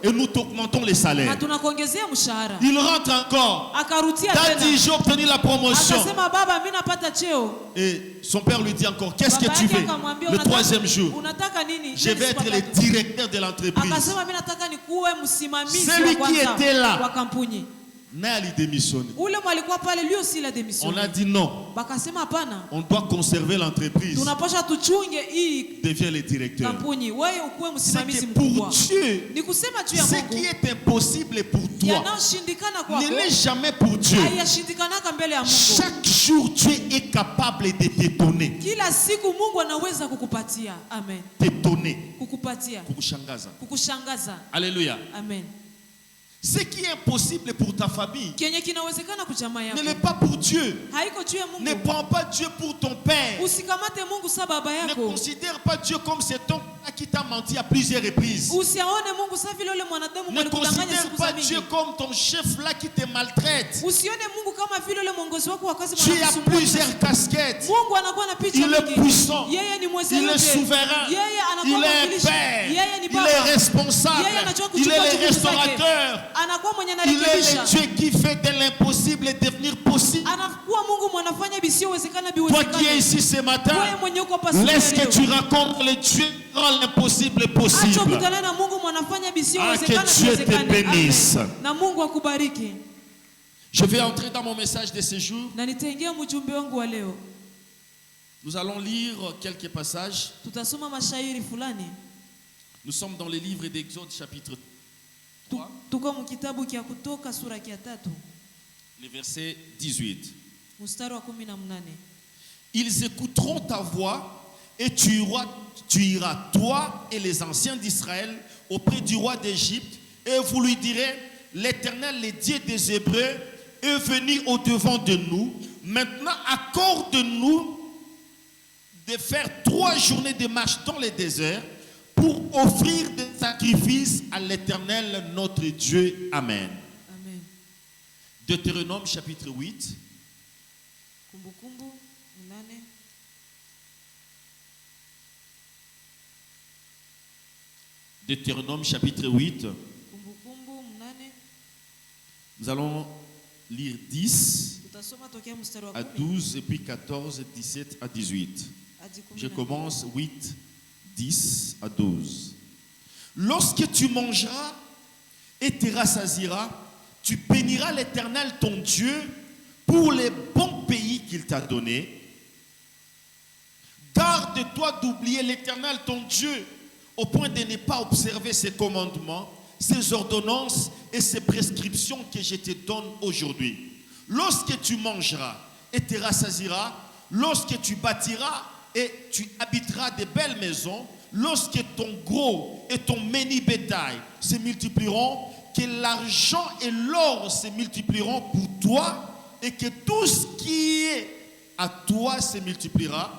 et nous t'augmentons les salaires. Il rentre encore. Daddy, j'ai obtenu la promotion. Et son père lui dit encore, qu'est-ce que tu veux? Le troisième jour, je vais être le directeur de l'entreprise. Celui qui était là, on a dit non. On doit conserver l'entreprise. Devient le directeur. C'est que pour Dieu, ce qui est impossible pour toi ne l'est jamais pour Dieu. Chaque jour, Dieu est capable de t'étonner. T'étonner. Kukushangaza. Alléluia. Amen. Ce qui est impossible pour ta famille ne l'est pas pour Dieu. Ne prends pas Dieu pour ton père. Ne considère pas Dieu comme cet homme qui t'a menti à plusieurs reprises. Ne considère pas Dieu comme ton chef là qui te maltraite. Tu as plusieurs casquettes. Il est puissant. Il est souverain. Il est père. Il est responsable. Il est le restaurateur. Il est le Dieu qui fait de l'impossible devenir possible. Toi qui es ici ce matin, laisse que tu racontes le Dieu qui rend l'impossible possible. Ah, que Dieu te bénisse. Je vais entrer dans mon message de ce jour. Nous allons lire quelques passages. Nous sommes dans le livre d'Exode chapitre 3. Le verset 18. Ils écouteront ta voix et tu iras toi et les anciens d'Israël auprès du roi d'Égypte et vous lui direz, l'Éternel, le Dieu des Hébreux, est venu au-devant de nous. Maintenant, accorde-nous de faire 3 journées de marche dans le désert pour offrir des sacrifices à l'Éternel notre Dieu. Amen. Amen. Deutéronome chapitre 8. Deutéronome chapitre 8. Nous allons lire 10 à 12 et puis 14, 17 à 18. Je commence 8, 10 à 12. Lorsque tu mangeras et te rassasieras, tu béniras l'Éternel ton Dieu pour les bons pays qu'il t'a donnés. Garde-toi d'oublier l'Éternel ton Dieu au point de ne pas observer ses commandements, ses ordonnances et ses prescriptions que je te donne aujourd'hui. Lorsque tu mangeras et te rassasieras, lorsque tu bâtiras et tu habiteras de belles maisons, lorsque ton gros et ton menu bétail se multiplieront, que l'argent et l'or se multiplieront pour toi et que tout ce qui est à toi se multipliera.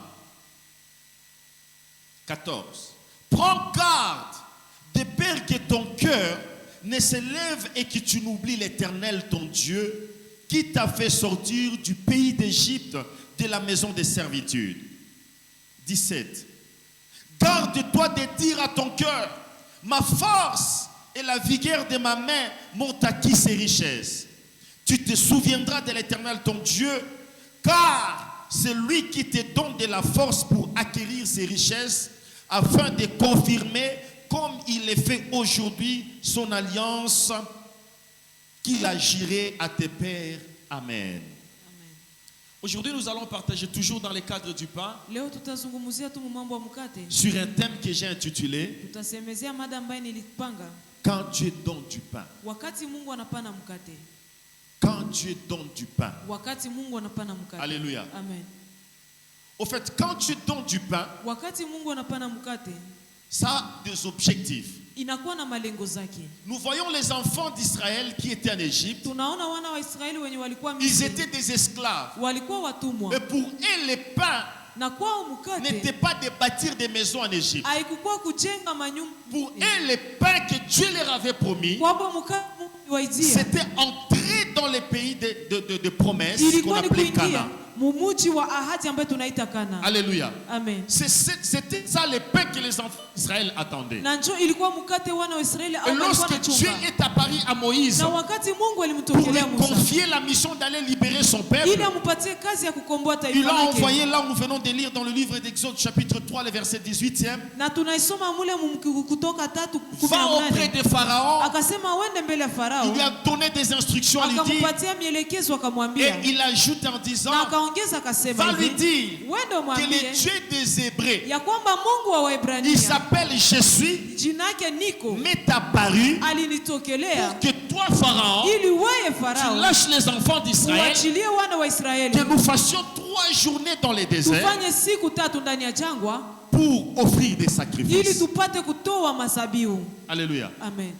14. Prends garde de peur que ton cœur ne se lève et que tu n'oublies l'Éternel ton Dieu qui t'a fait sortir du pays d'Égypte, de la maison de servitude. 17. Garde-toi de dire à ton cœur, ma force et la vigueur de ma main m'ont acquis ces richesses. Tu te souviendras de l'Éternel ton Dieu, car c'est lui qui te donne de la force pour acquérir ces richesses, afin de confirmer, comme il le fait aujourd'hui, son alliance qu'il a juré à tes pères. Amen. Aujourd'hui, nous allons partager toujours dans le cadre du pain sur un thème que j'ai intitulé Quand Dieu donne du pain. Quand Dieu donne du pain. Alléluia. Amen. Au fait, quand Dieu donne du pain, ça a des objectifs. Nous voyons les enfants d'Israël qui étaient en Égypte. Ils étaient des esclaves. Et pour eux, le pain n'était pas de bâtir des maisons en Égypte. Pour eux, le pain que Dieu leur avait promis, c'était entrer dans les pays de promesses qu'on appelait Canaan. mumuji wa ahadi ambaye tunaita Kana. Alléluia. Amen. C'était ça le pain que les enfants d'Israël attendaient. Na njoo ilikuwa mkate wana wa Israeli Et lorsque Dieu est apparu à Moïse na wakati Mungu pour alimtokelea lui Musa confier la mission d'aller libérer son peuple, ili ampatie kazi ya kukomboa il taifa l'a lake. envoyé là où nous venons de lire dans le livre d'Exode chapitre 3 le verset 18e. Na tunaisoma mule Kutoka 3:18. Va auprès de Pharaon. Akasema uende mbele ya Farao. Il lui a donné des instructions, lui dit, Akampatia mielekezo akamwambia. et il ajoute en disant, Na akaongeza akasema va lui hivi. dire Uende que le umwambie Dieu des Hébreux, ya kwamba Mungu wa il Waebrania s'appelle Je suis, jina yake Niko m'est apparu alinitokelea pour que toi, Pharaon, ili wewe tu Farao lâches les enfants d'Israël, uachilie wana wa Israeli que nous fassions 3 journées dans les déserts tufanye siku 3 ndani ya jangwa pour offrir des ili sacrifices. tupate kutoa masabihu. Alléluia. Amen.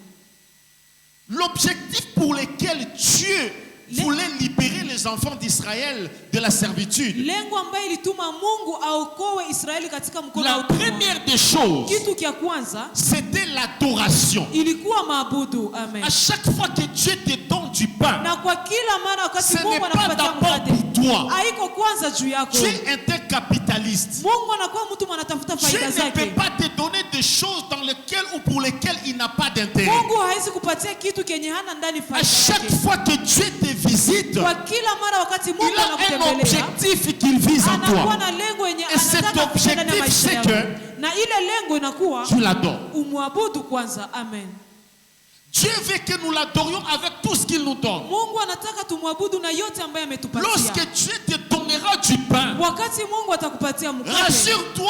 L'objectif pour lequel Dieu voulait libérer les enfants d'Israël de la servitude, Lengo ambayo ilituma Mungu aokoe Israeli katika mkono wa la utumwa. première des choses, Kitu kia kwanza c'était l'adoration. ilikuwa maabudu. Amen. À chaque fois que Dieu te donne du pain, Na kwa kila mara wakati ce n'est Mungu pas anakupatia d'abord mkate pour toi. haiko kwanza juu yako. Tu es intercapitaliste. Mungu anakuwa mtu mwanatafuta Dieu faida ne zake. peut pas te donner des choses dans lesquelles ou pour lesquelles il n'a pas d'intérêt. Mungu hawezi kupatia kitu kenye hana ndani À faida chaque yake. fois que Dieu te visite, Kwa kila mara wakati Mungu il a un anakutembelea objectif qu'il vise en anakuwa toi. na lengo yenye Et cet anataka kufanya ndani ya objectif, maisha c'est yako. Na ile lengo inakuwa Tu l'adores. umwabudu kwanza. Amen. Dieu veut que nous l'adorions avec tout ce qu'il nous donne. Mungu anataka tumwabudu na yote ambayo ametupatia. Lorsque Dieu te donnera du pain, Wakati Mungu atakupatia mkate, rassure-toi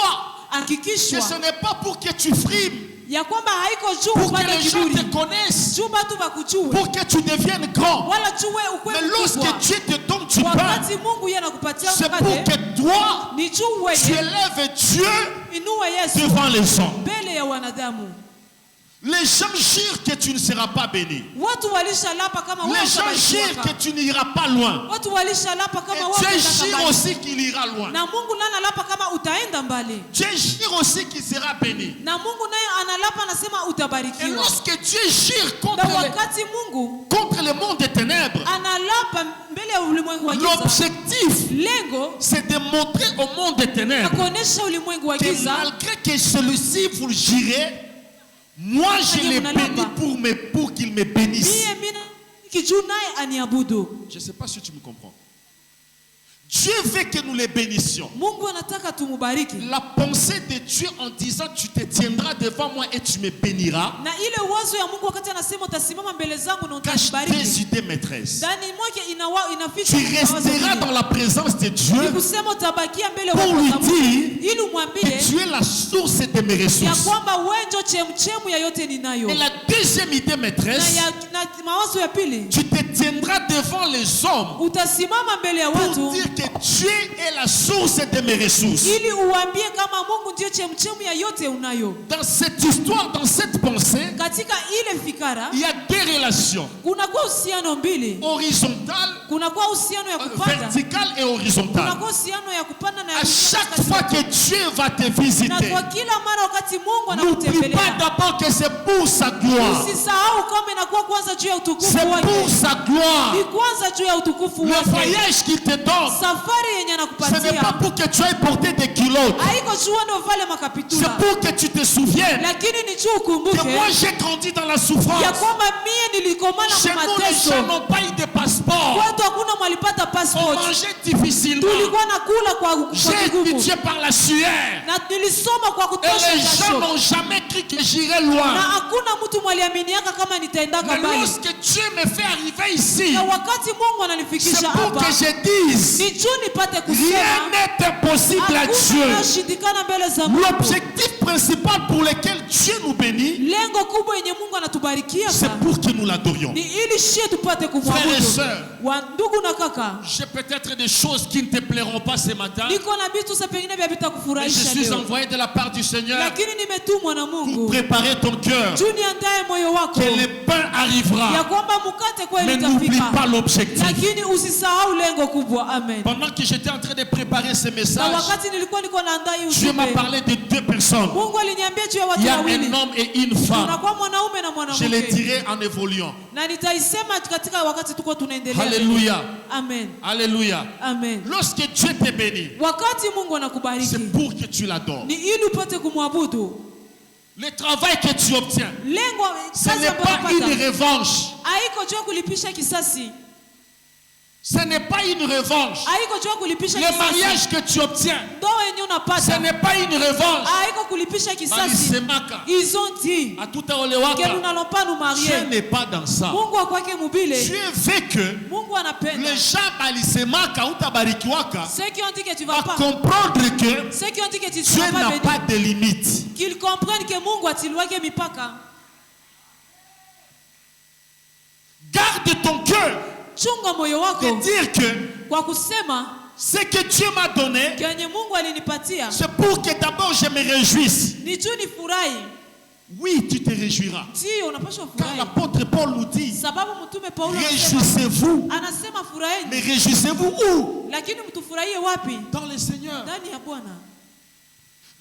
que hakikishwa ce n'est pas pour que tu frimes, ya kwamba haiko juu pour que upande les gens kiburi, te connaissent, juu batu bakujue, pour que tu deviennes grand. wala jue ukwe Mais lorsque mkubwa. Dieu te donne du pain, Wakati Mungu yeye anakupatia c'est pour mkate, que toi, ni juu tu wewe élèves Dieu inua Yesu devant les gens. mbele ya wanadamu. Les gens jurent que tu ne seras pas béni. Watu walishalapa kama wewe Les gens jurent que utabarikiwa. tu n'iras pas loin. Watu walishalapa Et kama wewe Dieu utaenda jure mbali. aussi qu'il ira loin. Na Mungu naye analapa kama utaenda mbali. Dieu jure aussi qu'il sera béni. Na Mungu naye analapa anasema Et utabarikiwa. lorsque Dieu jure Na contre wakati Mungu le monde des ténèbres, analapa mbele ya ulimwengu wa giza, l'objectif, lengo c'est de montrer au monde des na ténèbres kuonesha ulimwengu wa que giza malgré que celui-ci vous le jurez, moi je l'ai béni pour qu'il me bénisse. mie mina kijuu naye aniabudu. Je ne sais pas si tu me comprends. Dieu veut que nous les bénissions. Mungu anataka tumubariki. La pensée de Dieu en disant tu te tiendras devant moi et tu me béniras Na ile wazo ya Mungu wakati anasema utasimama mbele zangu na cache utanibariki. des idées maîtresses. Ndani mwake inaficha Tu resteras dans la présence de Dieu ni kusema utabakia mbele pour lui wa Mungu dire ili umwambie que tu es la source de mes ya ressources. kwamba wewe ndio chemchemu ya yote ninayo. Et la deuxième idée maîtresse, Na mawazo ya pili, tu te tiendras devant les hommes utasimama mbele ya pour watu dire que Dieu est la source de mes ressources. ili uambie kama Mungu ndio chemchemu ya yote unayo. Dans cette histoire, dans cette pensée, Katika ile fikara il y a deux relations, kunakuwa uhusiano mbili, horizontales, kunakuwa uhusiano ya kupanda, verticales et horizontales. kunakuwa uhusiano ya kupanda na ya À chaque kushuka fois katika. que Dieu va te Na visiter, kwa kila mara wakati Mungu n'oublie pas anakutembelea, d'abord que c'est pour sa gloire. usisahau kama inakuwa kwanza juu ya utukufu C'est pour wake, sa gloire. ni kwanza juu ya utukufu Le wake. voyage qu'il te donne, Safari yenye ce n'est pas anakupatia pour que tu ailles porter des culottes. haiko juu ndio vale C'est makapitula, pour que tu te souviennes lakini ni juu que ukumbuke moi j'ai grandi dans la ya souffrance. kwamba mie nilikomana Chez kwa nous, les mateso. gens n'ont pas eu de passeport. Kwetu hakuna mwalipata On passport, mangeait difficilement. tulikuwa nakula kwa J'ai kigumu étudié par la sueur. na nilisoma kwa Et kutosha les gens jasho, n'ont jamais cru que j'irais na loin. hakuna mtu mwaliaminiaka kama nitaendaka Mais mbali. lorsque Dieu me fait arriver ici, Na wakati Mungu c'est ananifikisha pour hapa que je dise ni juu nipate rien kusema n'est impossible à hakuna Dieu. inayoshindikana mbele za Mungu. L'objectif principal pour lequel Dieu nous bénit, Lengo kubwa yenye Mungu anatubarikia c'est pour que nous l'adorions. ni ili shie tupate Frères et kumwabudu. sœurs, Wa ndugu na kaka, j'ai peut-être des choses qui ne te plairont pas ce matin, niko na vitu sa pengine vya mais je vitakufurahisha suis leo, envoyé de la part du Seigneur lakini nimetumwa na pour Mungu préparer ton cœur juu niandae moyo wako que le pain ya arrivera. kwamba mkate kweli Mais n'oublie utafika, pas l'objectif. lakini usisahau lengo kubwa. Amen. Pendant que j'étais en train de préparer ce Na message, wakati nilikuwa niko naandaa hii Dieu m'a ujumbe, parlé de deux personnes. Mungu aliniambia juu ya Il watu y a wawili. un homme et une femme. Tunakuwa mwanaume na Je les mwanamke. dirai en évoluant. Na nitaisema katika wakati tuko tunaendelea. Alléluia. Amen. Alléluia. Amen. Lorsque Dieu te bénit, Wakati Mungu anakubariki c'est pour que tu l'adores. ni ili upate kumwabudu. Le travail que tu obtiens, Lengo ce kazi n'est ambayo pas une unapata revanche. haiko juu ya kulipisha kisasi. Ce n'est pas une revanche. Haiko juu ya kulipisha Le kisasi. mariage que tu obtiens, Ndoa yenyewe ce unapata n'est pas une revanche. haiko kulipisha kisasi. Balisemaka, Ils ont dit hatutaolewaka. que nous n'allons pas nous Dieu marier. n'est pas dans ça. Mungu akwake mubile. Dieu veut que Mungu anapenda les gens balisemaka utabarikiwaka ceux qui ont dit que tu vas va pas, comprendre que ceux qui ont dit que tu ne Dieu seras pas n'a béni, pas de limite. qu'ils comprennent que Mungu atiliwake mipaka. Garde ton cœur Chunga moyo wako de dire que kwa kusema ce que Dieu m'a donné, kenye Mungu alinipatia c'est pour que d'abord je me réjouisse. ni juu nifurahi. Oui, tu te réjouiras. Ndio unapaswa Car furahi, l'apôtre Paul nous dit, sababu mtume Paulo anasema- réjouissez-vous. anasema furahini, Mais réjouissez-vous où? lakini mtufurahie wapi? Dans le Seigneur. Ndani ya Bwana.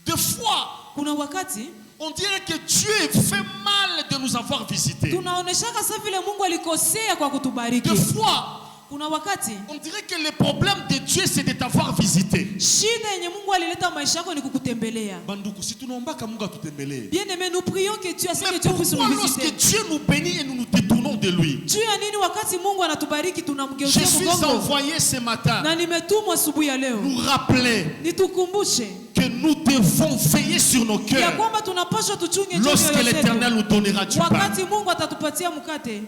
Des fois, Kuna wakati on dirait que Dieu fait mal de nous avoir visités. tunaoneshaka sasa vile Mungu alikosea kwa kutubariki. Des fois, Kuna wakati on dirait que le problème de Dieu, c'est de t'avoir visité. shida yenye Mungu alileta maisha yako ni kukutembelea. Banduku, si tunaombaka Mungu atutembelee. Bien aimé, nous prions que Dieu, Mais que Dieu puisse pourquoi nous lorsque visiter. Dieu nous bénit et nous nous détournons de lui? Juu ya nini wakati Mungu anatubariki Je tunamgeuzia suis mgongo? envoyé ce matin Na nimetumwa asubuhi ya leo nous rappeler nitukumbushe que nous devons veiller sur nos ya cœurs kwamba tunapaswa tuchunge juu lorsque ya l'Éternel nous donnera du pain. wakati Mungu atatupatia mkate.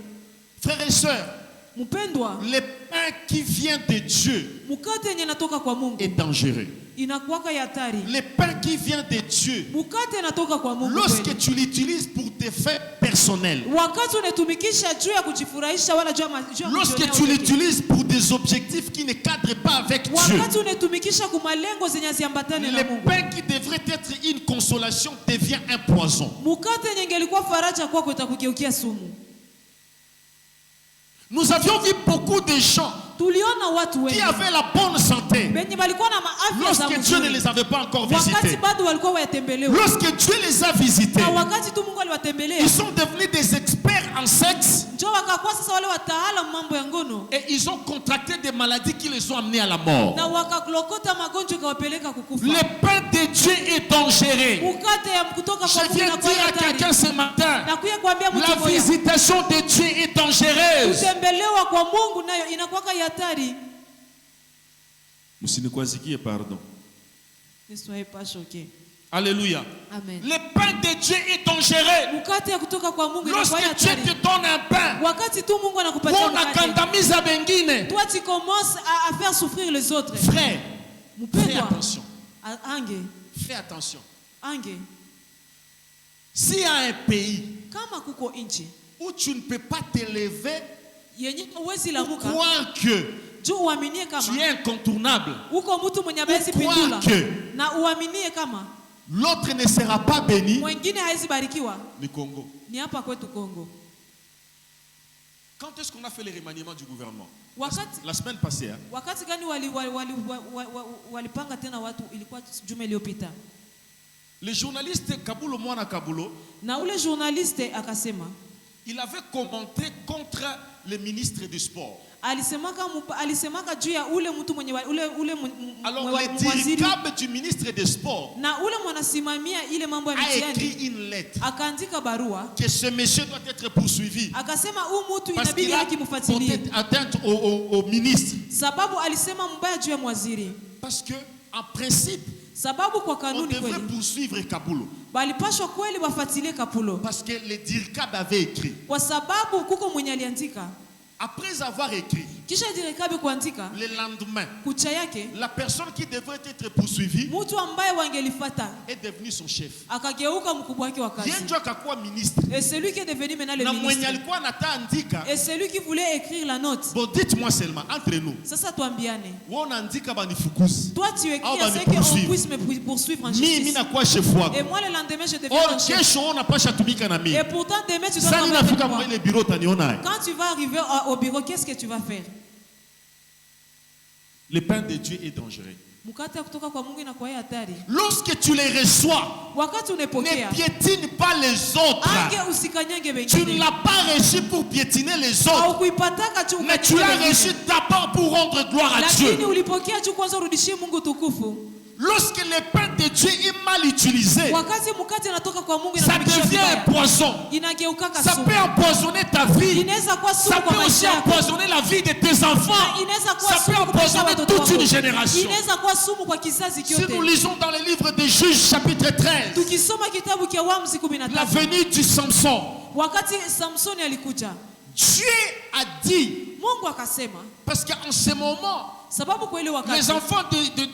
Frères et sœurs, Mpendwa, le pain qui vient de Dieu mkate yenye natoka kwa Mungu est dangereux. inakuwaka ya hatari. Le pain qui vient de Dieu, Mkate inatoka kwa Mungu lorsque kweli. tu l'utilises pour tes faits personnels, Wakati unatumikisha juu ya kujifurahisha wala juu ya lorsque kujionea tu wewe. l'utilises pour des objectifs qui ne cadrent pas avec Dieu, Wakati unatumikisha kwa malengo zenye haziambatane na le Mungu. pain qui devrait être une consolation devient un poison. Mkate yenye ingelikuwa faraja kwako itakugeukia sumu. Nous avions vu beaucoup de gens Tuliona watu qui wengi avaient la bonne santé wenye walikuwa na maafya za lorsque Dieu ne mzuri, les avait pas encore wakati visités. bado walikuwa wayatembelewa, Lorsque Dieu les a visités, na wakati tu Mungu aliwatembelea ils sont devenus des experts en sexe njoo wakakuwa sasa wale wataalamu mambo ya ngono, et ils ont contracté des maladies qui les ont amenés à la mort. na wakalokota magonjwa ikawapeleka kukufa. Le pain de Dieu est dangereux. Mkate ya kutoka kwa Je Mungu viens inakuwa dire à hatari. quelqu'un ce matin, Na kuya kuambia mtu la mmoja, visitation de Dieu est dangereuse. kutembelewa kwa Mungu nayo inakuwa hatari. Msinikwazikie, pardon. Ne soyez pas choqués. Alléluia. Amen. Le pain de Dieu est dangereux. Mkate ya kutoka kwa Mungu inakuwa Lorsque Dieu hatari. te donne un pain, Wakati tu Mungu anakupatia on mkate, akandamiza bengine. toi tu commences à faire souffrir les autres. Frère, fais Mpendwa, attention. ange, Fais attention. ange, S'il y a un pays kama kuko inchi où tu ne peux pas t'élever yenye uwezi pour lamuka croire que juu uaminie tu kama es incontournable, uko mtu mwenye hawezi pour pindula, croire que na uaminie kama l'autre ne sera pas béni, mwingine hawezi barikiwa, le Congo. ni hapa kwetu Kongo. Quand est-ce qu'on a fait le remaniement du gouvernement? Wakati La semaine passée. Hein? wakati gani walipanga tena watu, ilikuwa juma iliyopita, Le journaliste Kabulo Mwana Kabulo, na ule journaliste akasema, il avait commenté contre le ministre du sport. alisemaka juu ya ule mtu mwenye Alors le dirigeable du ministre des sports na ule mwanasimamia ile mambo ya a écrit mitihani une lettre akaandika barua que ce monsieur doit être poursuivi akasema huyu mtu parce inabidi qu'il a akimfuatilie, porté atteinte au ministre. sababu alisema mbaya juu ya mwaziri, Parce que en principe, sababu kwa on kanuni devrait kweli poursuivre Kabulo. balipashwa kweli wafuatilie Kapulo, Parce que le dirigeable avait écrit. kwa sababu kuko mwenye aliandika Après avoir écrit, Kisha Rekabu kuandika, le lendemain, kucha yake, la personne qui devrait être poursuivie mtu ambaye wangelifata est devenue son chef. akageuka mkubwa wake wa kazi. Yeye ndio akakuwa ministre. Et celui qui est devenu maintenant le Na mwenye ministre. alikuwa anataandika. Et celui qui voulait écrire la note. Bon, dites-moi seulement entre nous. Sasa tuambiane. Wewe unaandika banifukuze. Toi tu écris Ah, à ce qu'on puisse me poursuivre en Mimi justice. nakuwa chef wako. Et moi le lendemain je deviens Or ton chef. kesho unapasha tumika na mimi. Et pourtant demain tu dois Sasa travailler avec ninafika moi. kwa ile bureau utaniona. Quand tu vas arriver au bureau, qu'est-ce que tu vas faire? Le pain de Dieu est dangereux. Mkate kutoka kwa Mungu inakuwa hatari. Lorsque tu les reçois, Wakati ne unapokea, piétine pas les autres. ange usikanyange Tu ne wengine. l'as pas reçu pour piétiner les autres, Au kuipataka tu mais tu l'as reçu d'abord pour rendre gloire à lakini Dieu. ulipokea tu kwanza urudishie Mungu tukufu. Lorsque le pain de Dieu est mal utilisé, Wakati mkate inatoka kwa Mungu ça inatumikishwa devient vibaya, un poison. inageukaka Ça sumu. peut empoisonner ta vie. Inaweza kuwa Ça sumu kwa peut aussi maisha yako. empoisonner la vie de tes enfants. Na inaweza kuwa Ça peut sumu kwa maisha ya empoisonner watoto toute wako. une génération. Inaweza kuwa sumu kwa kizazi Si nous kyote. lisons dans le livre des Juges, chapitre 13, Tukisoma kitabu cha Waamuzi la 13, venue du Samson, wakati Samsoni alikuja, Dieu a dit, Mungu akasema, parce qu'en ce moment, sababu kwa ile les wakati enfants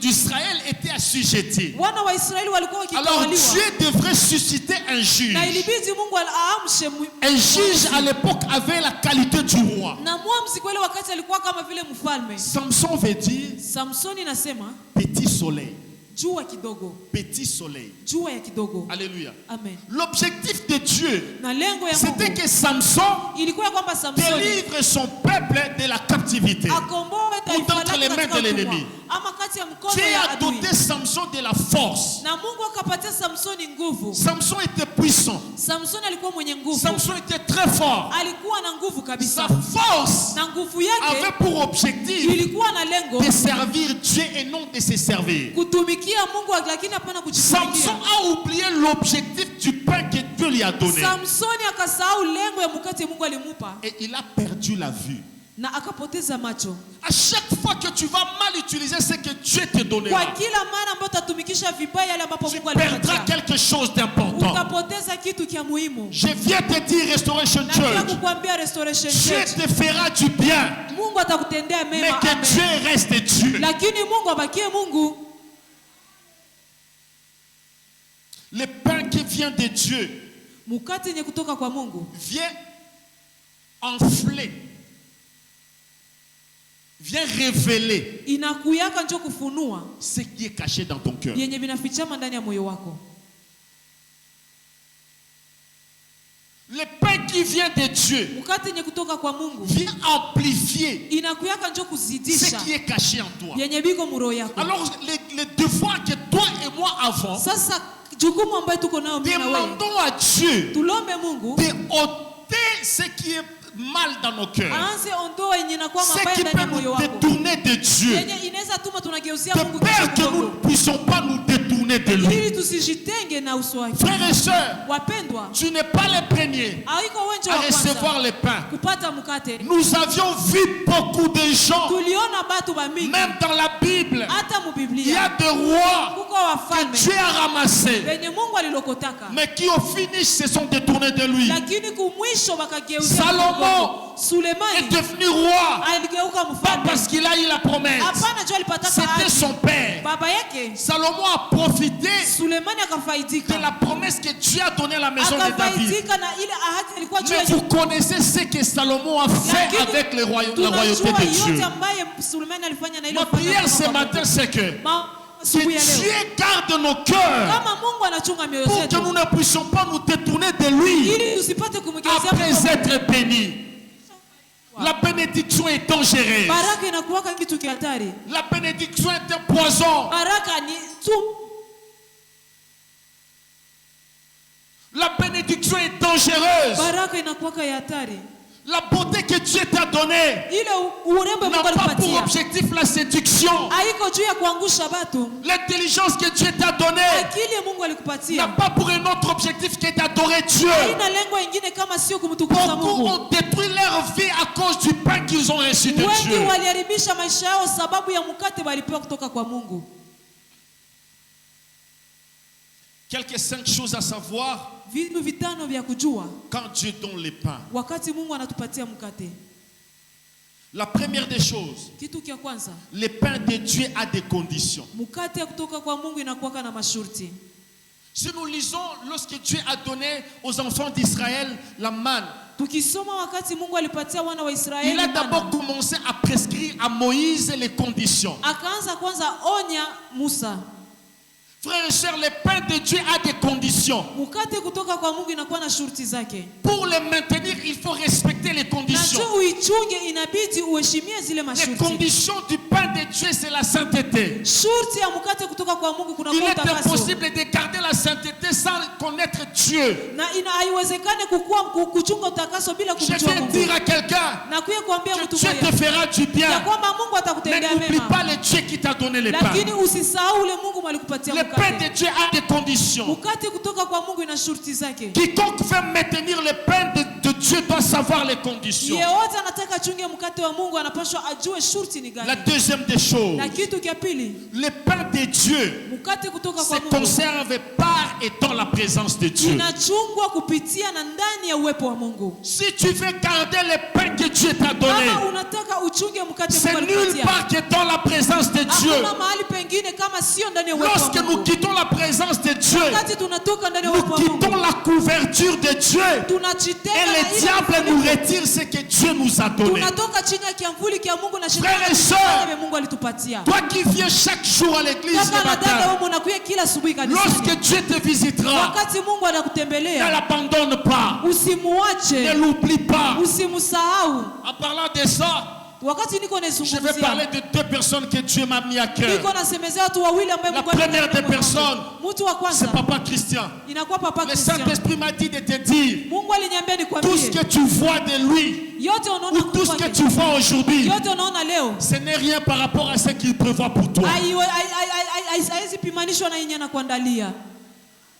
d'Israël étaient assujettis. wana wa Israeli walikuwa Alors wakitawaliwa, Dieu devrait susciter un juge. na ilibidi Mungu aamshe Un juge à l'époque avait la qualité du roi. na mwamuzi kwa ile wakati alikuwa kama vile mfalme. Samson veut dire Samsoni nasema petit soleil. jua kidogo, Petit soleil. jua ya kidogo. Alléluia. Amen. L'objectif de Dieu, Na lengo ya c'était Mungu que Samson ilikuwa kwamba Samsoni délivre son peuple de la captivité. akomboe taifa d'entre les lake mains katika de utumwa, l'ennemi. ama kati ya mkono Dieu ya a adui. doté Samson de la force. Na Mungu akapatia Samsoni nguvu. Samson était puissant. Samsoni alikuwa mwenye nguvu. Samson était très fort. Alikuwa na nguvu Sa kabisa. force Na nguvu avait yake pour objectif ilikuwa na lengo de servir Dieu et non de se servir. kutumikia Mungu lakini hapana Samson kujitumikia. a oublié l'objectif du pain que Dieu lui a donné. Samsoni akasahau lengo ya mkate Mungu alimupa Et il a perdu la vue. na akapoteza macho. À chaque fois que tu vas mal utiliser ce que Dieu te Kwa donnera, kila mara ambayo utatumikisha vibaya yale ambapo tu Mungu perdras alipatia, quelque chose d'important. utapoteza kitu kia muhimu. Je viens te dire, Restoration Na pia Church, kukuambia Restoration Dieu Church, te fera du bien, Mungu atakutendea mais mema. que Amen. Dieu reste Dieu. Lakini Mungu abakie Mungu. Le pain qui vient de Dieu Mkate yenye kutoka kwa Mungu vient enfler, vient révéler inakuyaka njo kufunua ce qui est caché dans ton cœur. yenye vinafichama ndani ya moyo wako. Le pain qui vient de Dieu Mkate yenye kutoka kwa Mungu vient amplifier inakuyaka njo ce kuzidisha qui est caché en toi. yenye biko muroho yako. Alors, les devoirs que toi et moi avons, Sasa jukumu ambayo tuko nayo mimi na wewe, demandons à Dieu tulombe Mungu de ôter ce qui est mal dans nos cœurs, aanze ondoa yenye inakuwa ce mabaya qui ndani ya peut moyo nous wako, détourner de Dieu, yenye inaweza tuma tunageuzia de Mungu peur que nous kidogo, ne puissions pas nous détourner de lui. ili tusijitenge na uso wake. Frères et sœurs, Wapendwa, tu n'es pas les premiers haiko wenje à wa recevoir kwanza le pain. kupata mkate. Nous avions vu beaucoup de gens, Tuliona batu ba mingi même dans la Bible, hata il y a mubiblia des rois kuko wafalme que Dieu a ramassés, wenye Mungu alilokotaka, mais qui au finish se sont détournés de lui. lakini kumwisho wakageuzia Salomon Mungu. Sulemani est devenu roi, aligeuka pas mfalme, parce qu'il a eu la promesse, hapana jua alipataka c'était ahadi. son père. Baba yake Salomon a profité Sulemani de akafaidika, la promesse que Dieu a donnée à la maison de David. akafaidika na ile ahadi ilikuwa juu Mais ya vous connaissez ce que Salomon a fait Lakini avec la royauté de tunajua Dieu. yote ambaye Sulemani alifanya na ile Ma prière ce matin, c'est que asubuhi ya leo, Dieu garde nos cœurs kama Mungu anachunga mioyo pour que zetu nous ne puissions pas nous détourner de lui ili tusipate kumgeuzia après Mungu. être bénis. La bénédiction est dangereuse. Baraka inakuwaka kitu kihatari. La bénédiction est un poison. Baraka ni sumu. La bénédiction est dangereuse. Baraka inakuwaka ya hatari. La beauté que Dieu t'a donnée Ile urembo n'a Mungu pas pour alipatia objectif la séduction. haiko juu ya kuangusha batu. L'intelligence que Dieu t'a donnée Akili Mungu n'a alikupatia pas pour un autre objectif que d'adorer Dieu. haina lengo ingine kama sio kumtukuza Beaucoup Mungu. ont détruit leur vie à cause du pain qu'ils ont reçu de Wengi Dieu. waliharibisha maisha yao sababu ya mkate walipewa kutoka kwa Mungu. Quelques 5 choses à savoir Vitu vitano vya kujua quand Dieu donne le pain. wakati Mungu anatupatia mkate. La première des choses, Kitu kia kwanza, le pain de Dieu a des conditions. mkate ya kutoka kwa Mungu inakuwa na masharti. Si nous lisons, lorsque Dieu a donné aux enfants d'Israël la manne, Tukisoma wakati Mungu alipatia wana wa Israeli il a mana, d'abord commencé à prescrire à Moïse les conditions. akaanza kwanza onya Musa. Frères et sœurs, le pain de Dieu a des conditions. Mkate kutoka kwa Mungu inakuwa na shurti zake. Pour le maintenir, il faut respecter les Na conditions. juu uichunge inabidi uheshimie zile Les masharti. conditions du pain de Dieu, c'est la sainteté. Shurti ya mkate kutoka kwa Mungu kuna Il kwa est utakaso. impossible de garder la sainteté sans connaître Dieu. Na haiwezekani kuchunga utakaso bila Je kumjua vais Mungu. dire à quelqu'un Na kuya kuambia que mtu Dieu te mmoja fera du ya bien. kwamba Mungu Mais atakutendea n'oublie mema. pas le Dieu qui t'a donné le pain. Lakini usisahau ule Mungu mwalikupatia Le pain de mkate. Dieu a des conditions. Mkate kutoka kwa Mungu ina shurti zake. Quiconque veut maintenir le pain de Dieu doit savoir les conditions. Yeyote anataka chunge mkate wa Mungu anapaswa ajue shurti ni La gani. deuxième des choses, Na kitu kia pili, le pain de Dieu mkate kutoka kwa se Mungu conserve par et dans la présence de Dieu. inachungwa kupitia na ndani ya uwepo wa Mungu. Si tu veux garder le pain que Dieu t'a donné, Kama unataka uchunge mkate c'est Mungu nulle alikupatia, part que dans la présence de Dieu. hakuna mahali pengine kama sio ndani ya uwepo wa Lorsque nous Mungu. quittons la présence de Dieu, Wakati tunatoka ndani ya nous uwepo wa Mungu, quittons la couverture de Dieu. tunajitenga Et na le ile diable nous kifuniko. retire ce que Dieu nous a donné. Tunatoka chini ya kiamvuli kia Mungu na Frères et shetani sœurs, vile Mungu alitupatia. Toi qui viens chaque jour à l'église Kaka le na dada matin, wewe unakuja kila asubuhi lorsque kanisani. Dieu te visitera, Wakati Mungu ne anakutembelea, l'abandonne pas, ne usimuache, l'oublie pas. usimsahau. En parlant de ça, Wakati niko je vais nazungumzia, parler de deux personnes que Dieu m'a mis à cœur. niko nasemezea watu wawili ambao La Mungu première alinipa des personnes, mtu wa c'est kwanza Papa Christian. inakuwa Papa Le Christian. Saint-Esprit m'a dit de te dire, Mungu aliniambia tout ce nikwambie, que tu vois de lui, yote ou unaona tout ce que kwake, tu vois aujourd'hui, yote unaona leo ce n'est rien par rapport à ce qu'il prévoit pour toi. haiwezi pimanishwa na yenye anakuandalia.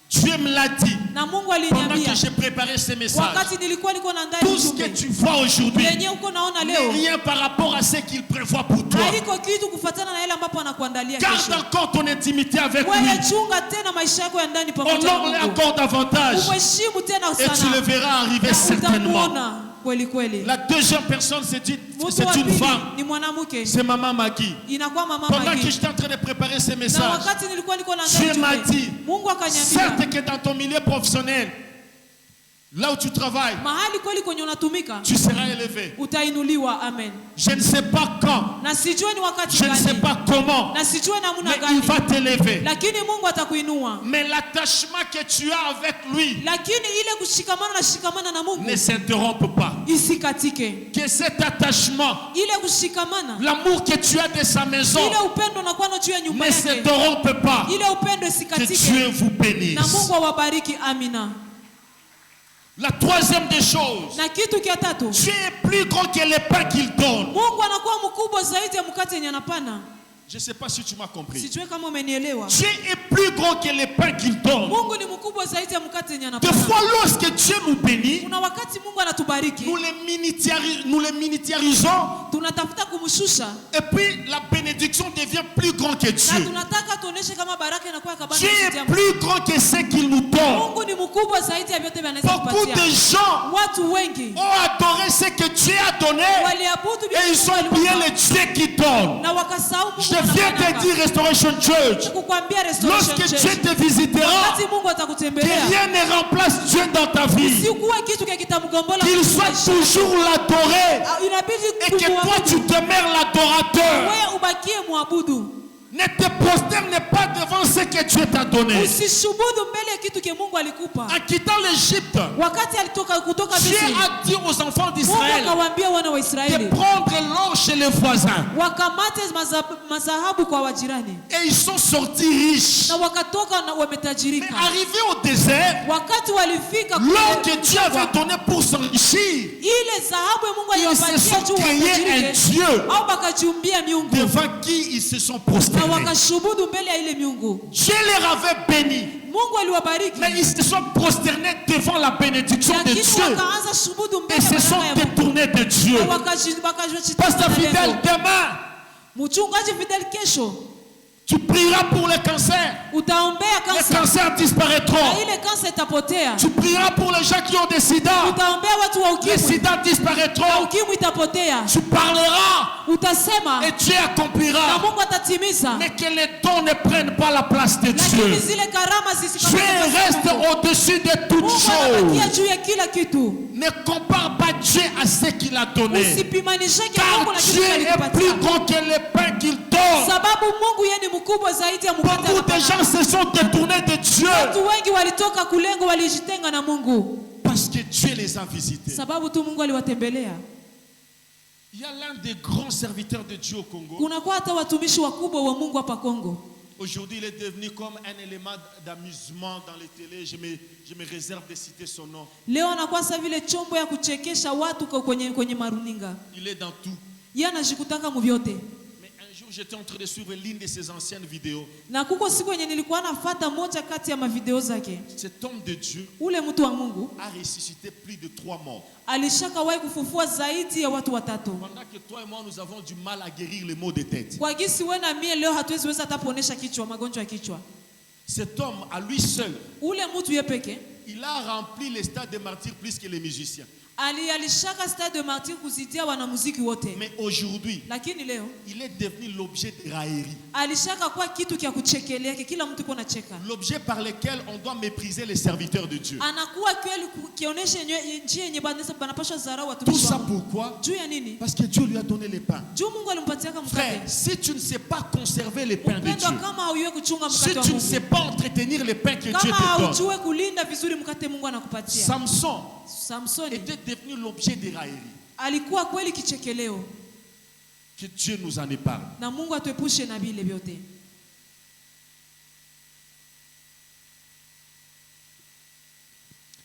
Dieu me l'a dit Na Mungu pendant aliniambia que j'ai préparé ce message. wakati nilikuwa niko na ndani Tout ce que tu vois aujourd'hui yenye uko naona n'est leo rien par rapport à ce qu'il prévoit pour toi. haiko kitu kufuatana na ile ambapo anakuandalia Garde kesho. encore ton intimité avec Wewe lui. chunga tena maisha yako ya ndani pamoja na Honore-le Mungu. encore davantage. Umheshimu tena Et tu le sana. verras arriver Na certainement. utamuona kweli kweli. La deuxième personne, c'est Mtu wa une pili femme. ni mwanamke. C'est Maman Maggie. Inakuwa mama Pendant que Magi. j'étais en train de préparer ce Na message, wakati nilikuwa niko na Dieu m'a dit, Mungu akaniambia, certes que dans ton milieu professionnel, là où tu travailles, mahali kweli kwenye unatumika tu seras élevé. utainuliwa. Amen. Je ne sais pas quand, Na sijue ni wakati je ne sais gani. pas comment, Na sijue namna mais gani. il va t'élever. Lakini Mungu atakuinua. Mais l'attachement que tu as avec lui Lakini ile kushikamana na Mungu ne s'interrompt pas. isikatike. Que cet attachement, Ile kushikamana, l'amour que tu as de sa maison, ile upendo unakuwa nao juu ya nyumba ne yake. s'interrompt pas. Ile upendo Que isikatike. Dieu vous Na bénisse. Mungu awabariki. Amina. La troisième des choses, Na kitu kia tatu, Dieu est plus grand que les pains qu'il donne. Mungu anakuwa mkubwa zaidi ya mkate yenye anapana. Je ne sais pas si tu m'as compris. Sijue kama umenielewa. Dieu est plus grand que les pains qu'il donne. Mungu ni mkubwa zaidi ya mkate yenye Des anapana. fois, lorsque Dieu nous bénit, Kuna wakati Mungu anatubariki, nous les miniaturisons tunatafuta kumshusha et puis la bénédiction devient plus grand que na Dieu. tunataka tuoneshe kama baraka inakuwa kabana Dieu zaidi ya est plus grand que ce qu'il nous donne. Mungu ni mkubwa zaidi ya vyote anaweza Beaucoup de kupatia. gens Watu wengi ont adoré ce que Dieu a donné waliabudu et ils ont oublié le Dieu qui donne. na wakasahau Mungu Je viens de dire Restoration Church, kukwambia Restoration lorsque Dieu Church. te visitera, Wakati Mungu que atakutembelea, rien ne remplace Dieu dans ta vie. usikuwe kitu kitamgombola Qu'il soit toujours l'adoré inabidi et que toi tu demeures l'adorateur. wewe ubakie muabudu. Ne te prosterne pas devant ce que Dieu t'a donné. Usishubudu mbele ya kitu ke Mungu alikupa. En quittant l'Égypte, Wakati alitoka kutoka Dieu Misri, a dit aux enfants Mungu d'Israël akawaambia wana wa Israeli de prendre l'or chez les voisins. wakamate mazahabu kwa wajirani, Et ils sont sortis riches. na wakatoka na Mais wametajirika. arrivés au désert, Wakati walifika l'or kule que Dieu avait donné pour s'enrichir, ile dhahabu ya Mungu ils se aliwapatia sont juu créés un watajirike, Dieu au bakajiumbia miungu devant qui ils se sont na prosternés. wakashubudu mbele ya ile miungu. Dieu les avait bénis, Mungu aliwabariki, mais ils se sont prosternés devant la bénédiction de lakini Dieu wakaanza shubudu et mbele se ya sont baraka ya Mungu. détournés de Dieu. Na wakajitazama Pasteur mbele. Fidèle, demain, Mchungaji Fidel, kesho Tu prieras pour le cancer. Utaombea Les kansa. cancers disparaîtront. Na ile kansa itapotea. Tu prieras pour les gens qui ont des sida. Utaombea watu wa Les ukimwi. sida Na disparaîtront. ukimwi itapotea. Tu parleras Utasema et Dieu na accomplira. Mungu atatimiza. Mais que les dons ne prennent pas la place de Lakini Dieu. zile karama Dieu zisikamate reste Mungu. au-dessus de toutes Mungu anabakia choses. juu ya kila kitu. Ne compare pas Dieu à ce qu'il a donné. Usipimanisheke Car Mungu na kitu Dieu est plus alikupatia. grand que le pain qu'il donne. Sababu Mungu yeye ni mkubwa zaidi ya mkate Beaucoup de anapana. gens se sont détournés de Dieu Watu wengi walitoka kulengo walijitenga na Mungu. parce que Dieu les a visités. Sababu tu Mungu aliwatembelea. Il y a l'un des grands serviteurs de Dieu au Congo. Kunakuwa hata watumishi wakubwa wa Mungu hapa Kongo. Aujourd'hui, il est devenu comme un élément d'amusement dans les télés. Je me réserve de citer son nom. Leo anakuwa sasa vile chombo ya kuchekesha watu kwenye maruninga. Il est dans tout. Yeye anashikutaka mu vyote. Mais un jour, j'étais en train de suivre l'une de ses anciennes vidéos. Na kuko siku yenye nilikuwa nafuata moja kati ya mavideo zake. Cet homme de Dieu Ule mtu wa Mungu a ressuscité plus de 3 morts. alishakawahi kufufua zaidi ya watu watatu. Pendant que toi et moi, nous avons du mal à guérir les maux de tête. Kwa gisi wewe na mie leo hatuwezi weza hata ponesha kichwa, magonjwa ya kichwa. Cet homme, à lui seul, Ule mtu yeye peke il a rempli les stades de martyrs plus que les musiciens. alishaka stade de martyr kuzidia wanamuziki wote. Mais aujourd'hui, Lakini leo il est devenu l'objet de raillerie. alishaka kwa kitu kya kuchekelea, kila mtu kona cheka. L'objet par lequel on doit mépriser les serviteurs de Dieu. Anakuwa kweli kionyesha njia yenye banapaswa zarau Tout watumishi ça wa Mungu. pourquoi? Juu ya nini? Parce que Dieu lui a donné les pains. Juu Mungu alimpatiaka Frère, mkate. si tu ne sais pas conserver les pains de Upendo Dieu, kama hauiwe kuchunga si mkate wa tu ne sais Mungu. pas entretenir les pains que Dieu Kama te donne, haujue kulinda vizuri mkate Mungu anakupatia. Samson Samsoni était devenu l'objet de raillerie. alikuwa kweli kichekeleo, Que Dieu nous en épargne. na Mungu atuepushe na vile vyote.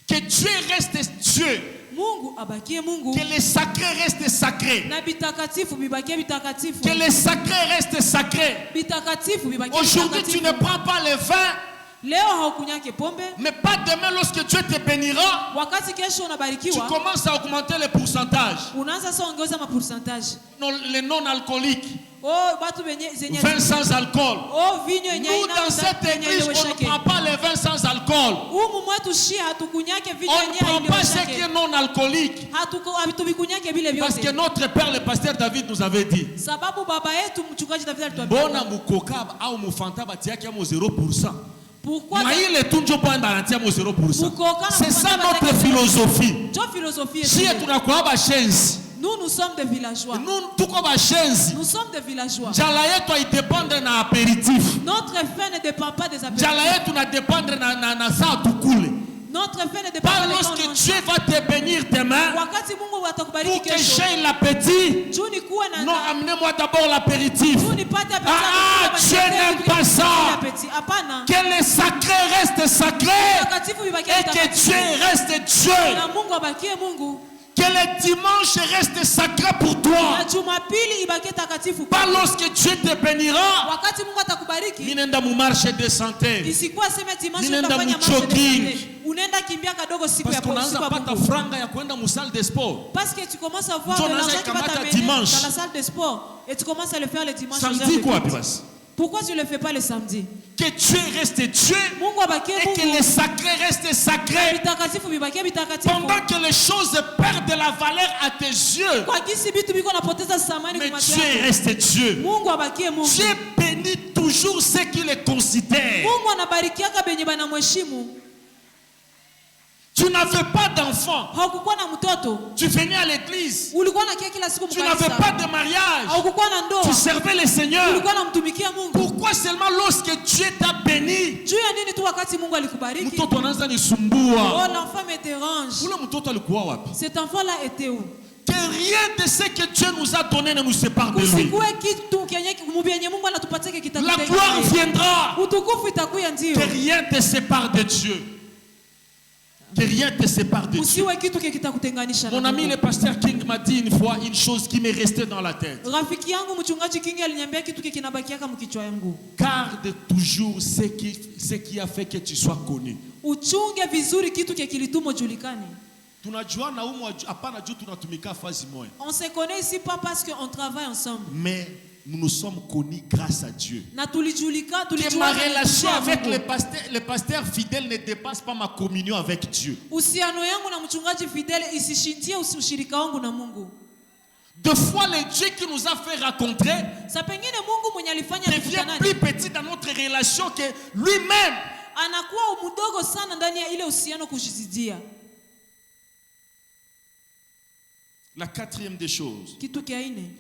Que Dieu reste Dieu. Mungu abakie Mungu Que les sacrés restent sacrés. na bitakatifu bibakie bitakatifu. Que les sacrés restent sacrés. Bitakatifu bibakie Aujourd'hui, tu ne bitakatifu. prends pas le vin, Leo haukunyake pombe, mais pas demain lorsque Dieu te bénira. wakati kesho Tu unabarikiwa commences à augmenter les pourcentages. unaanza sasa ongeza mapourcentage. Les non-alcooliques, Oh batu zenye vin sans alcool. oh vinyo yenye Nous, ina dans cette église, on ne prend pas les vins sans alcool. Humu mwetu shi hatukunyake vinyo On ne yenye prend pas ce qui haileweshake. est non-alcoolique. Hatuvikunyake vile Parce que vyote. notre père, le pasteur David, nous avait dit, Sababu baba yetu mchungaji David alituambia. Bona mukoka au mufanta batiaki amo 0%. Pourquoi Maïle tunjo pa barantia mo 0%. Mukoka na C'est ça mufanta notre batiaki- philosophie. Jo philosophie Si yetu. tunakuwa ba shenzi, Nous sommes des villageois. nous tuko ba shenzi. Nous sommes des villageois. Njala yetu haidependre na apéritif. Notre fin ne dépend pas des Njala apéritifs. yetu na dépendre na saa tukule. Notre fin ne dépend Pas pas des lorsque gens. Dieu va te bénir demain, Wakati Mungu atakubariki pour que kesho. j'aie l'appétit. Juu ni kuwa na Non, amenez-moi d'abord l'apéritif. juu nipate appétit. Ah, Dieu n'aime pas ça. Hapana. Que les sacrés restent sacrés Takatifu vibakie et que takatifu. Dieu reste Dieu. Na Mungu abakie Mungu. Que les dimanches restent sacrés pour Na toi. Jumapili ibakie takatifu. Pas lorsque Dieu te bénira. Wakati Mungu atakubariki. Minenda mu marche de santé. Isikuwa sema dimanche Ninaenda utafanya mu marche de jogging. santé. Unaenda kimbia kadogo siku Parce ya qu'on siku a ya pata Mungu. franga ya kwenda mu salle de sport. Parce que tu commences à voir Ndio de unaanza l'argent qui va ikamata t'amener dimanche. dans la salle de sport et tu commences à le faire le dimanche. aux heures Samedi de quoi culte. basi? Pourquoi tu ne le fais pas le samedi? Que Dieu reste Dieu Mungu abakie et que Mungu. les sacrés restent sacrés. Bitakatifu bibakie bitakatifu. Pendant que les choses perdent de la valeur à tes yeux, Kwa kisi vitu biko napoteza samani mais kwa macho Dieu yako. reste Dieu. Mungu abakie Mungu. Dieu bénit toujours ceux qui les considèrent. Mungu anabarikiaka benye banamheshimu. Tu n'avais pas d'enfant. Haukukuwa na mtoto. Tu venais à l'église. Ulikuwa na kia kila siku Tu n'avais mkanisa. pas de mariage. Haukukuwa na Tu ndoa. servais le Seigneur. Ulikuwa unamtumikia Mungu. Pourquoi seulement lorsque Dieu t'a béni, Juu ya nini tu wakati Mungu alikubariki? mtoto anaanza nisumbua? Oh, l'enfant me dérange. Ule mtoto alikuwa wapi? Cet enfant-là était où? Que rien de ce que Dieu nous a donné ne nous sépare de lui. Kusikue kitu kenye mubyenye Mungu anatupatia La kitakutenga. gloire viendra. Utukufu itakuya ndio. Que rien te sépare de Dieu. Que rien te sépare de Dieu. Usiwe kitu kitakutenganisha na Mon ami Mungu. le pasteur King m'a dit une fois une chose qui m'est restée dans la tête. Rafiki yangu mchungaji Kingi aliniambia kitu kinabakiaka mkichwa yangu. Garde toujours ce qui a fait que tu sois connu. Uchunge vizuri kitu kilituma julikane. Tunajua na umu hapana juu tunatumika fazi moja. On se connaît ici pas parce qu'on travaille ensemble. Mais nous nous sommes connus grâce à Dieu. na tulijulika Que ma relation tulijua avec Mungu. les pasteurs fidèles ne dépasse pas ma communion avec Dieu. Uhusiano yangu na mchungaji Fidele isishintie ushirika wangu na Mungu. Deux fois le Dieu qui nous a fait rencontrer Sa pengine Mungu mwenye alifanya devient tukutanane plus petit dans notre relation que lui-même. anakuwa mdogo sana ndani ya ile uhusiano kujizidia. La quatrième des choses, Kitu kia ine,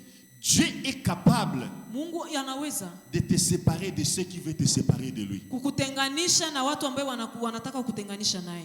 Dieu est capable Mungu anaweza de te séparer de ceux qui veulent te séparer de lui. kukutenganisha na watu ambao wanataka kukutenganisha naye,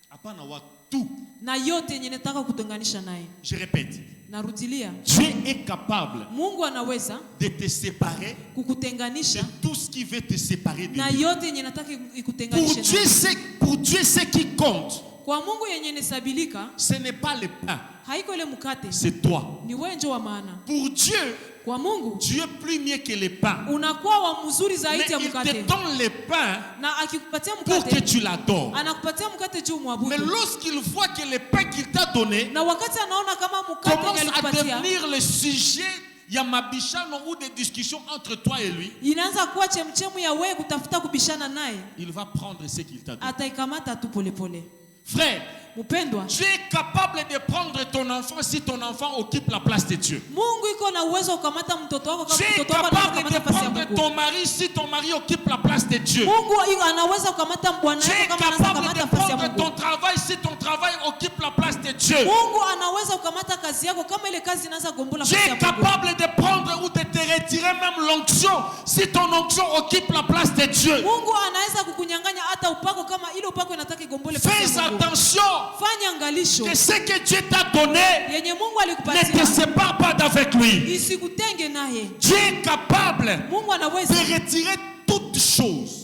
Hapana watu. na yote yenye nataka kukutenganisha naye. Je répète, Narudilia, Dieu est capable Mungu anaweza de te séparer de kukutenganisha tout ce qui veut te séparer de na lui. yote yenye nataka ikutenganishe naye. Pour Dieu, ce qui compte, Kwa Mungu yenye nesabilika ce n'est pas le pain, haiko ile mkate, c'est toi. ni wewe ndio wa maana. Pour Dieu, Kwa Mungu Dieu est plus mieux que le pain. unakuwa wa mzuri Mais zaidi ya il te mkate, donne le pain na akikupatia pour que mkate tu l'adores. anakupatia mkate juu Mais mwabudu, lorsqu'il voit que le pain qu'il t'a donné na wakati anaona kama mkate commence yenye à alikupatia devenir le sujet, il y a mabishano ou des discussions entre toi et lui, inaanza kuwa chemchemu ya wewe kutafuta kubishana naye, il va prendre ce qu'il t'a donné. ataikamata tu polepole. Frère, Mpendwa, Dieu est capable de prendre ton enfant si ton enfant occupe la place de Dieu. Mungu iko na uwezo kukamata mtoto wako kama Dieu est mtoto wako capable de anakamata nafasi ya prendre Mungu. ton mari si ton mari occupe la place de Dieu. Mungu anaweza kukamata bwana Dieu wako est kama anaweza capable kukamata de nafasi ya prendre ton Mungu. travail si ton travail occupe la place de Dieu. Mungu anaweza kukamata kazi yako kama ile kazi inaanza gombola Dieu nafasi ya est Mungu. capable de prendre ou de te retirer même l'onction si ton onction occupe la place de Dieu. Mungu anaweza kukunyang'anya hata upako kama ile upako inataka igombole nafasi Fais ya Mungu. attention Fanya angalisho que ce que Dieu t'a donné yenye Mungu ne te alikupatia sépare pas d'avec lui. isikutenge naye. Dieu est capable Mungu de anaweza retirer toute chose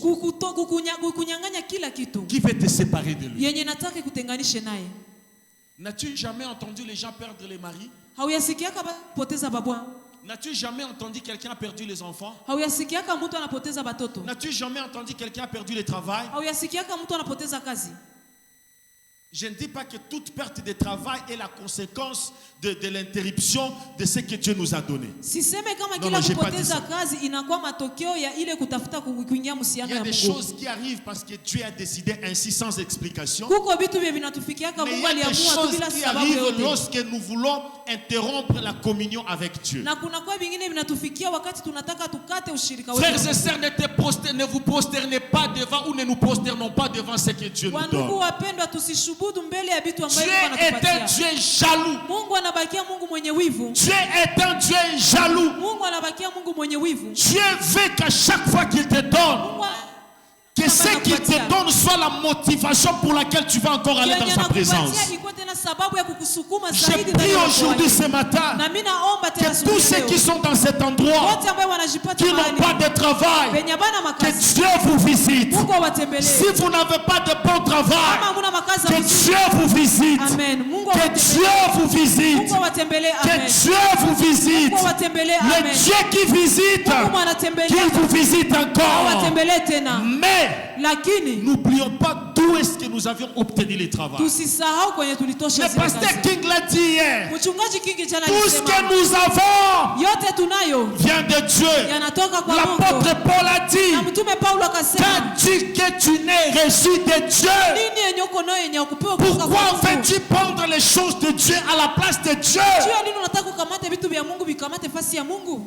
kukunyang'anya kila kitu qui veut te séparer de lui. yenye nataka ikutenganishe naye. N'as-tu jamais entendu les gens perdre les maris? Hauyasikiaka poteza babwa? N'as-tu jamais entendu quelqu'un a perdu les enfants? Hauyasikiaka mtu anapoteza batoto? N'as-tu jamais entendu quelqu'un a perdu le travail? Hauyasikiaka mtu anapoteza kazi? Je ne dis pas que toute perte de travail est la conséquence de l'interruption de ce que Dieu nous a donné. Siseme kama Non, kila non, j'ai pas kupoteza dit ça. kazi inakuwa matokeo ya ile kutafuta kuingia Il msiano y a ya des Mungu. choses qui arrivent parce que Dieu a décidé ainsi sans explication. Kuko vitu vya vinatufikiaka Mais il y Mungu a des aliamua tu choses bila qui sababu arrivent yoyote. lorsque nous voulons interrompre la communion avec Dieu. Na kuna kwa vingine vinatufikia wakati tunataka tukate ushirika wetu. Frères et sœurs, ne vous prosternez pas devant ou ne nous prosternons pas devant ce que Dieu nous Wandugu donne. wapendwa, tusishubudu mbele ya vitu ambavyo Dieu Mungu est un anatupatia. Dieu jaloux. Mungu anabakia Mungu mwenye wivu. Dieu est un Dieu jaloux. Mungu anabakia Mungu mwenye wivu. Dieu veut qu'à chaque fois qu'il te donne, Mungu que ce qu'il te donne soit la motivation pour laquelle tu vas encore aller dans sa présence. ikuwe tena sababu ya kukusukuma Je zaidi ndani prie ya aujourd'hui wako ce wake. matin Na mimi naomba tena que tous ceux qui sont dans cet endroit, wote ambao wanajipata qui n'ont pas mahali de travail, penye bana que makazi, Dieu vous visite. Mungu awatembelee. Si vous n'avez pas de bon travail, Kama hamuna makazi que mzuri, Dieu vous visite. amen. Mungu Que awatembelee. Dieu vous visite. Mungu awatembelee, Que amen. Dieu vous visite. Mungu awatembelee, Le amen. Dieu qui visite, Mungu anatembelee, qu'il vous visite encore. awatembelee tena. Mais Lakini n'oublions pas d'où est-ce que nous avions obtenu le travail. tusisahau kwenye tulitosha Le zile pasteur kazi. King l'a dit hier. Mchungaji Kingi jana Tout ce que alisema nous avons yote tunayo vient de Dieu. yanatoka kwa L'apôtre Mungu. Paul a dit, Na mtume Paulo akasema, qu'as-tu que tu n'es reçu de Dieu? nini yenye uko nayo yenye ukupewa kutoka Pourquoi kwa Mungu? veux-tu prendre les choses de Dieu à la place de Dieu? Juu ya nini unataka kukamata vitu vya Mungu vikamate fasi ya Mungu?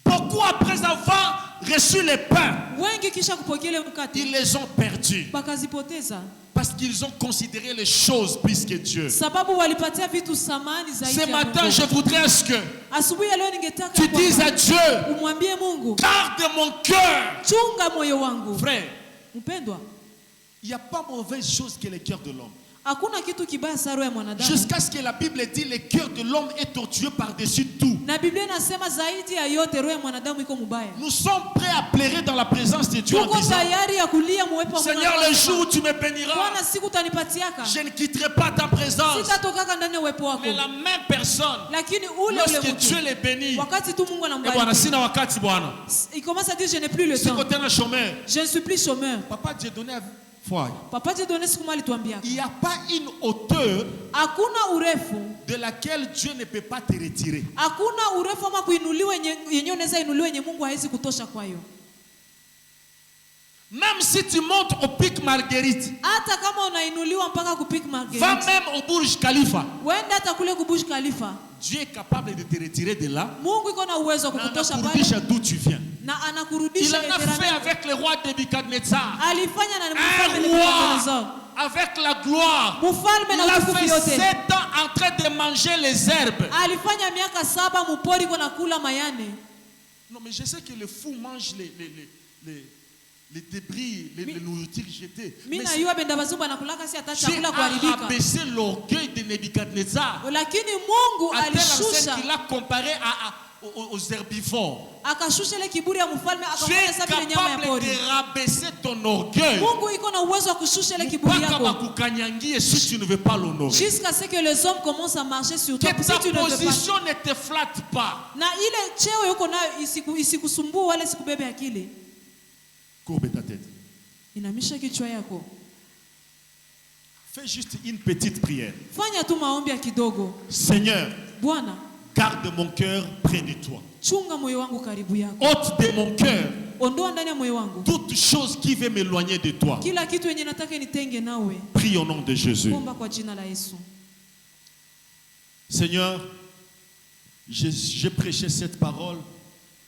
Beaucoup après avoir reçu les pains, Wengi kisha kupokea ile mkate ils les ont perdus bakazipoteza parce qu'ils ont considéré les choses plus que Dieu. sababu walipatia vitu samani zaidi Ce ya matin, Mungu. je voudrais à ce que Asubuhi ya leo ningetaka tu dises à Dieu, umwambie Mungu, garde mon cœur. chunga moyo wangu. Frère, Mpendwa, il n'y a pas mauvaise chose que le cœur de l'homme. hakuna kitu kibaya sana roho ya mwanadamu. Jusqu'à ce que la Bible dit le cœur de l'homme est tortueux par-dessus tout. Na Biblia inasema zaidi ya yote roho ya mwanadamu iko mubaya. Nous sommes prêts à pleurer dans la présence de Dieu en Tuko disant, tayari ya kulia muwepo wa Mungu. Seigneur, le jour où tu me béniras, Bwana, siku utanipatiaka je ne quitterai pas ta présence. sitatokaka ndani ya uwepo wako. Mais la même personne, Lakini ule lorsque mtu Dieu les bénit, wakati tu Mungu Bwana, anambariki, sina wakati Bwana. il commence à dire je n'ai plus le Si temps. côté un chômeur, Je ne suis plus chômeur. Papa Dieu donné fois, Papa Dieudonné siku moja alituambia il n'y a pas une hauteur hakuna urefu, de laquelle Dieu ne peut pas te retirer. hakuna urefu ama kuinuliwa yenye unaweza inuliwa yenye Mungu hawezi kutosha kwa hiyo. Même si tu montes au pic Marguerite, Hata kama unainuliwa mpaka kupik va Marguerite, même au Burj Khalifa, wenda hata kule kubush Khalifa, Dieu est capable de te retirer de là. Mungu iko na uwezo wa kukutosha pale Anakurudisha d'où tu viens. na Il anakurudisha en a fait Ederana. avec le roi Nebuchadnezzar. Alifanya na Un mfalme roi Nebukadnezar. avec la gloire. Mfalme Il na a utukufu fait yote. 7 ans en train de manger les herbes. Alifanya miaka 7 mupori kwa nakula mayane. Non, mais je sais que les fous mangent les débris, les nourritures jetées. Mais Mimi najua benda bazumba nakulaka si hata Dieu chakula a kuharibika. abaissé l'orgueil de Nebuchadnezzar. Lakini Mungu À telle enseigne alishusha, qu'il a comparé aux herbivores. akashusha ile kiburi ya mfalme Tu es akamfanya sawa ile nyama ya capable pori. de rabaisser ton orgueil. Mungu iko na uwezo wa kushusha ile kiburi Mpaka yako. bakukanyangie si tu ne veux pas l'honorer. Jusqu'à ce que les hommes commencent à marcher sur toi. Que Si ta tu ne veux pas. position ne te flatte pas. Na ile cheo yuko nayo isikusumbue wala isikubebe akili. Courbe ta tête. Inamisha kichwa yako. Fais juste une petite prière. Fanya tu maombi ya kidogo. Seigneur, Bwana, garde mon cœur près de toi. chunga moyo wangu karibu yako. Ôte de mon cœur Ondoa ndani ya moyo wangu toute chose qui veut m'éloigner de toi. kila kitu yenye nataka nitenge nawe. Prie au nom de Jésus. Omba kwa jina la Yesu. Seigneur, j'ai prêché cette parole,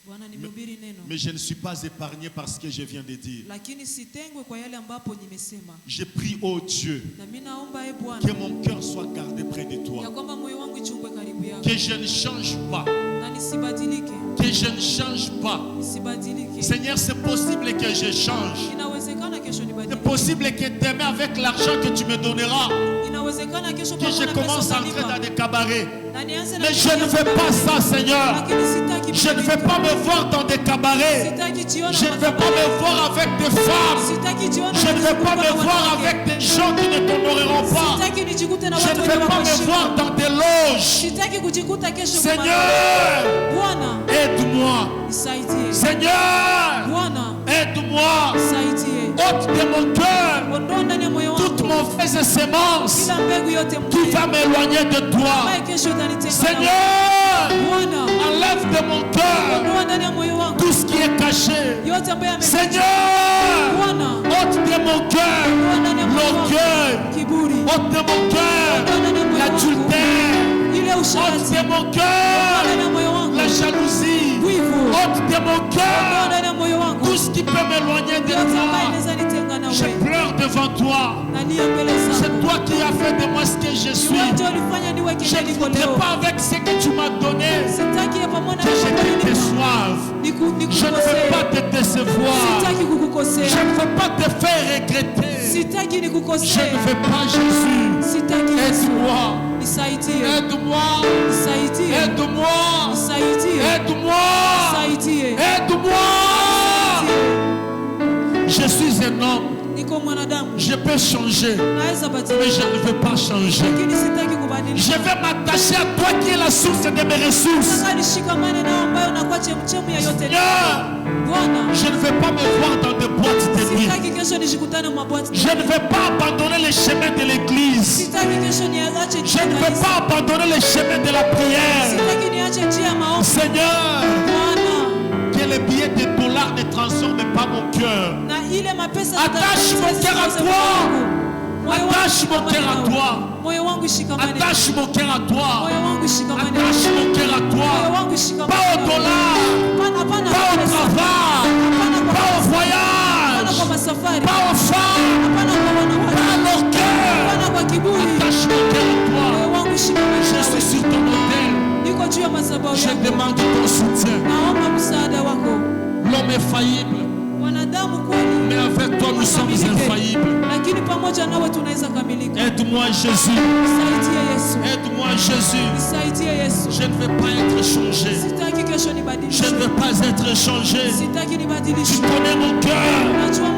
Bwana, nimehubiri neno, mais je ne suis pas épargné par ce que je viens de dire. lakini sitengwe kwa yale ambapo nimesema. Je prie, oh Dieu, Na mimi naomba Bwana que mon cœur soit gardé près de ya toi. kwamba moyo wangu ichungwe karibu yako Que je ne change pas. na nisibadilike, Que je ne change pas. nisibadilike. Seigneur, c'est possible que je change. Inawezekana kesho C'est nibadilike. possible que demain, avec l'argent que tu me donneras, Inawezekana kesho que je pamoja na commence pesa à entrer dans utanipa. des cabarets. Na nianze na Mais je ne veux pas ça, Seigneur. lakini sitaki Je ne veux kubadilika. pas me voir dans des cabarets. Sitaki jiona Je ne veux pas me voir avec des femmes. Sitaki jiona Je ne veux pas nikizungukwa me na voir wanawake. avec des gens qui ne t'honoreront pas. Sitaki nijikute na Je watu ne wenye veux pas me wakuheshimu. voir dans des loges. Sitaki kujikuta kesho Seigneur, Bwana, aide-moi. nisaidie. Seigneur, Bwana, aide-moi. nisaidie. Ôte de mon cœur Ondoa ndani ya moyo toute wangu mauvaise semence kila mbegu yote qui va m'éloigner de toi. ambaye kesho itanitenga nawe. Seigneur, Bwana, enlève de mon cœur ondoa ndani ya moyo wangu tout ce qui est caché. yote ambayo Seigneur, Bwana, ôte de mon cœur ondoa ndani ya moyo wangu l'orgueil. kiburi, Ôte de mon cœur ondoa ndani ya moyo wangu l'adultère. ile Ôte usharati, de mon ondoa ndani cœur ya moyo wangu la jalousie. wivu, Ôte de mon ondoa cœur ndani ya moyo wangu tout ce qui peut m'éloigner de yote ambayo toi. inaweza nitenga Je nawe. pleure devant toi. Nalia mbele C'est zako. toi qui as fait de moi ce que je Ni suis. wewe ndio ulifanya niwe Je kenye ne niko voudrais leo. pas avec ce que tu m'as donné Sitaki pamoja na que je te kukosea. déçoive. Je ne veux pas te décevoir. Sitaki Je kukukosea. ne veux pas te faire regretter. Sitaki Je ne nikukosea. veux pas Jésus. Sitaki Yesu. Aide-moi. Nisaidie. Aide-moi. Nisaidie. Aide-moi. Nisaidie. Aide-moi. Nisaidie. Aide-moi. Je suis un homme. Niko mwanadamu. Je peux changer. Naweza Mais badilika. je ne veux pas changer. Lakini sitaki Je kubadilika. vais m'attacher à toi qui est la source de mes ressources. Nataka nishikamane nao ambayo nakuwa chemchemu ya yote. Seigneur, Bwana, je ne veux pas me voir dans des boîtes de nuit. sitaki kesho nishikutane mabwati. Je ne veux pas abandonner les chemins de l'église. Sitaki kesho niache Je njia ne ya veux kanisa. pas abandonner les chemins de la prière. Sitaki niache njia ya maombi. Seigneur, Bwana, que les billets de dollars ne transforment pas mon cœur. na ile mapesa Attache mon cœur à toi. Attache mon cœur à toi. Moyo wangu shikamane. Attache mon cœur à toi. Moyo wangu shikamane. Attache mon cœur à Moyo toi. wangu shikamane. Pas au dollar, Hapana, hapana pas kwa au pesa. travail, Hapana kwa pas au pesa. Hapana voyage, kwa masafari. pas aux femmes, Hapana kwa wanawake. pas à leur cœur. Hapana kwa kiburi. Attache mon cœur à toi. Moyo wangu shikamane. Je suis sur ton autel. Niko juu ya madhabahu Je yako. demande ton soutien. Naomba msaada wako. L'homme est faillible, Wanadamu kweli. mais avec toi nous sommes infaillibles. Lakini pamoja nawe tunaweza kamilika. Aide-moi Jésus. Nisaidie Yesu. Aide-moi Jésus. Nisaidie Yesu. Je ne veux pas être changé. Sitaki kesho Je nibadilishe. ne veux pas être changé. Sitaki Tu nibadilishe. connais mon cœur. Najua